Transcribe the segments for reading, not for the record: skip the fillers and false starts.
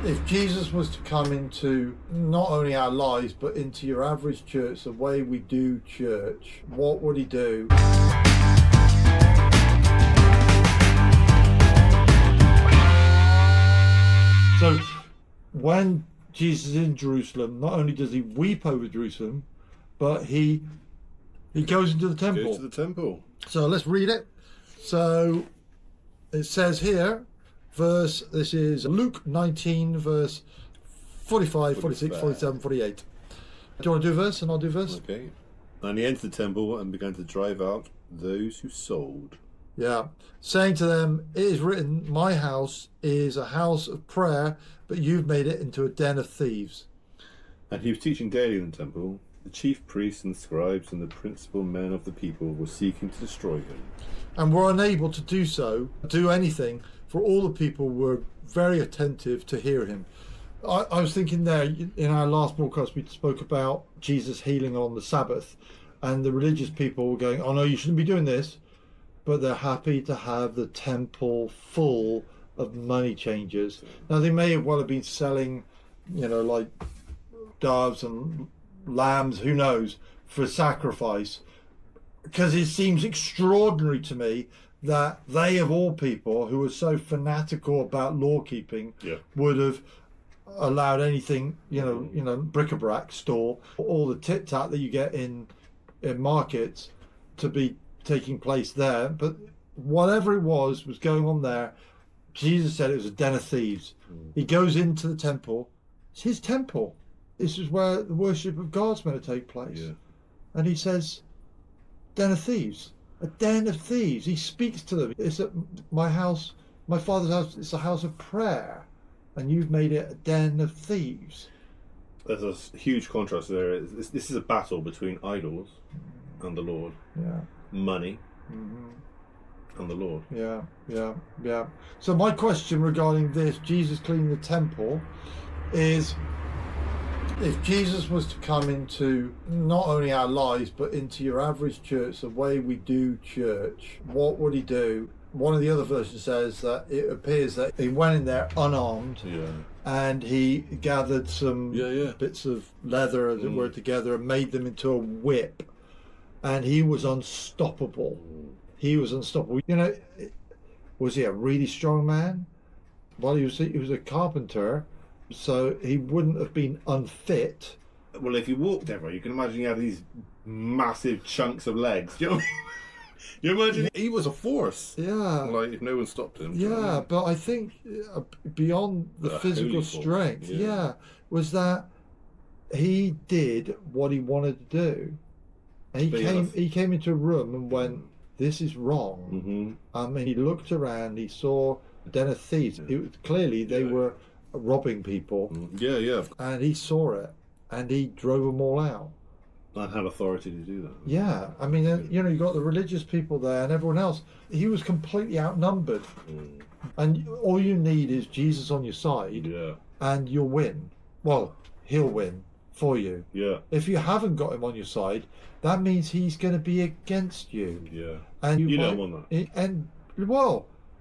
If Jesus was to come into not only our lives, but into your average church, the way we do church, what would he do? So when Jesus is in Jerusalem, not only does he weep over Jerusalem, but he goes into the temple. Goes to the temple. So let's read it. So it says here, this is Luke 19, verse 45, 46, 47, 48. Do you want to do verse and I'll do verse? Okay. And he entered the temple and began to drive out those who sold. Yeah. Saying to them, it is written, my house is a house of prayer, but you've made it into a den of thieves. And he was teaching daily in the temple. The chief priests and scribes and the principal men of the people were seeking to destroy him. And were unable to do anything, for all the people were very attentive to hear him. I was thinking there, in our last broadcast, we spoke about Jesus healing on the Sabbath, and the religious people were going, oh no, you shouldn't be doing this, but they're happy to have the temple full of money changers. Now, they may well have been selling, like doves and lambs, who knows, for sacrifice, because it seems extraordinary to me that they, of all people who are so fanatical about law keeping, would have allowed anything, bric-a-brac store, all the tit-tat that you get in markets to be taking place there. But whatever it was going on there, Jesus said it was a den of thieves. He goes into the temple. It's his temple. This is where the worship of God's meant to take place. And he says, den of thieves. A den of thieves. He speaks to them. It's at my house, my Father's house, it's a house of prayer, and you've made it a den of thieves. There's a huge contrast there. This is a battle between idols and the Lord. Money and the Lord. Yeah. So my question regarding this, Jesus cleaning the temple, is if Jesus was to come into not only our lives, but into your average church, the way we do church, what would he do? One of the other versions says that it appears that he went in there unarmed, and he gathered some bits of leather, as it were, together and made them into a whip, and he was unstoppable. He was unstoppable. Was he a really strong man? Well, he was a carpenter, so he wouldn't have been unfit. Well, if you walked ever, you can imagine he had these massive chunks of legs. Do you know what I mean? You imagine he was a force. Like if no one stopped him. But I think beyond the physical strength, was that he did what he wanted to do. And he came into a room and went, this is wrong. And he looked around, he saw a den of thieves. Clearly they were robbing people. And he saw it, and he drove them all out. And had authority to do that. I mean, you got the religious people there and everyone else. He was completely outnumbered. And all you need is Jesus on your side, and you'll win. Well, he'll win for you. If you haven't got him on your side, that means he's going to be against you. And you don't want that. And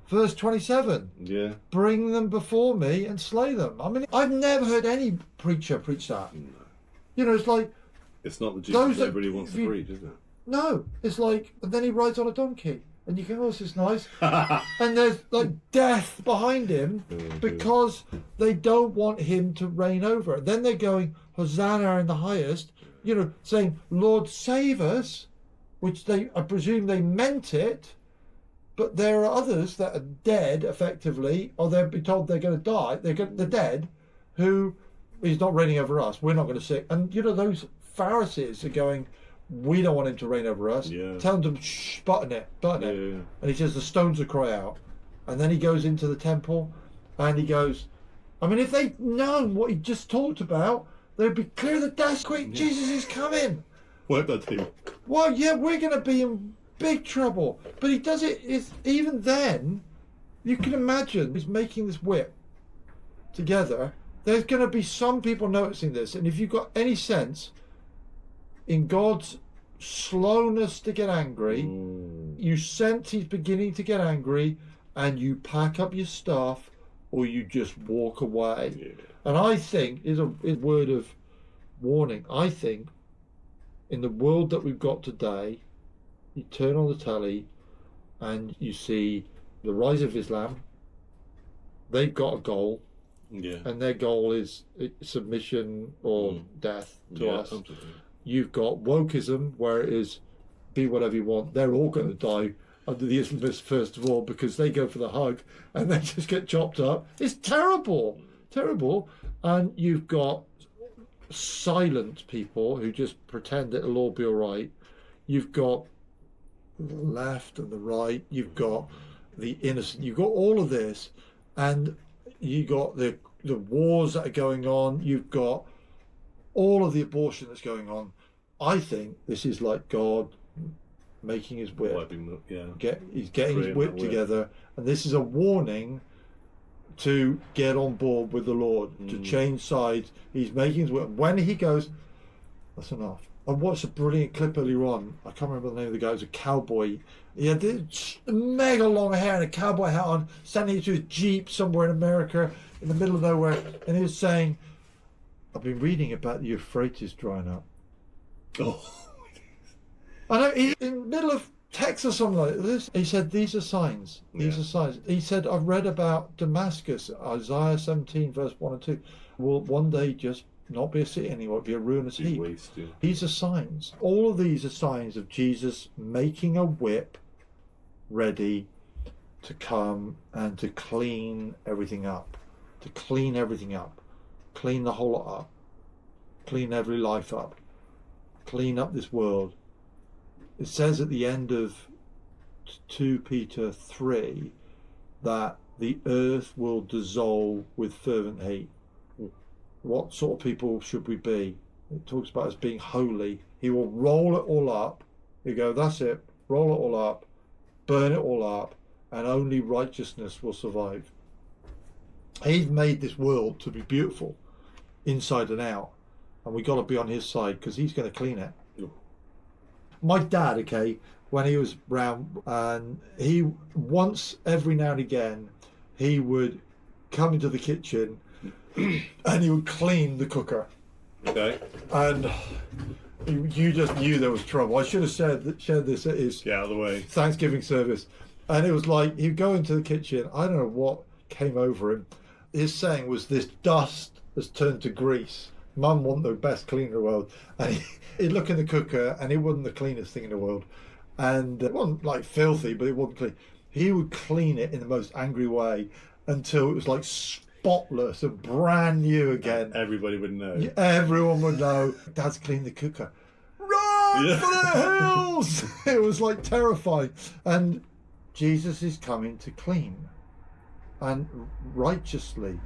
verse 27. Bring them before me and slay them. I mean, I've never heard any preacher preach that. It's like, it's not the Jesus everybody wants to preach, is it? No, it's like, and then he rides on a donkey, and you go, oh, this is nice. And there's like death behind him because they don't want him to reign over. Then they're going, Hosanna in the highest, saying, Lord, save us, which I presume they meant it, but there are others that are dead, effectively, or they'll be told they're going to die, they're dead, who he's not reigning over us, we're not going to sit. And, those Pharisees are going, we don't want him to reign over us. Tell him to shh, button it. And he says the stones will cry out. And then he goes into the temple and he goes, I mean, if they'd known what he just talked about, they'd be clear the desk quick. Jesus is coming. What that do? Well, we're going to be in big trouble. But he does it, even then, you can imagine he's making this whip together. There's going to be some people noticing this. And if you've got any sense in God's slowness to get angry, you sense he's beginning to get angry, and you pack up your stuff or you just walk away. Yeah. And I think is a word of warning. I think in the world that we've got today, you turn on the telly and you see the rise of Islam. They've got a goal, and their goal is submission or death to us. Absolutely. You've got wokeism, where it is be whatever you want. They're all going to die under the Islamists first of all, because they go for the hug and they just get chopped up. It's terrible, terrible. And you've got silent people who just pretend it'll all be all right. You've got the left and the right. You've got the innocent. You've got all of this, and you got the wars that are going on. You've got all of the abortion that's going on. I think this is like God making his whip. He's getting his whip together, and this is a warning to get on board with the Lord, to change sides. He's making his whip. When he goes, that's enough. I watched a brilliant clip earlier on. I can't remember the name of the guy. It was a cowboy. He had this mega long hair and a cowboy hat on, standing into his Jeep somewhere in America, in the middle of nowhere, and he was saying, I've been reading about the Euphrates drying up. Oh. I know, he's in the middle of Texas or something like this. He said, these are signs. These are signs. He said, I've read about Damascus, Isaiah 17, verse 1 and 2. Will one day just not be a city anymore, be a ruinous heap. These are signs. All of these are signs of Jesus making a whip ready to come and to clean everything up. To clean everything up. Clean the whole lot up. Clean every life up. Clean up this world. It says at the end of 2 Peter 3 that the earth will dissolve with fervent heat. What sort of people should we be? It talks about us being holy. He will roll it all up. You go, that's it. Roll it all up. Burn it all up. And only righteousness will survive. He's made this world to be beautiful, inside and out. And we've got to be on his side, because he's going to clean it. My dad, okay, when he was around, and he once every now and again, he would come into the kitchen and he would clean the cooker. Okay. And you just knew there was trouble. I should have shared this at his Get out of the way. Thanksgiving service. And it was like, he'd go into the kitchen, I don't know what came over him. His saying was, this dust has turned to grease. Mum wasn't the best cleaner in the world. And he'd look in the cooker and it wasn't the cleanest thing in the world. And it wasn't like filthy, but it wasn't clean. He would clean it in the most angry way until it was like spotless and brand new again. Everybody would know. Everyone would know. Dad's cleaned the cooker. Run for the hills! It was like terrifying. And Jesus is coming to clean, and righteously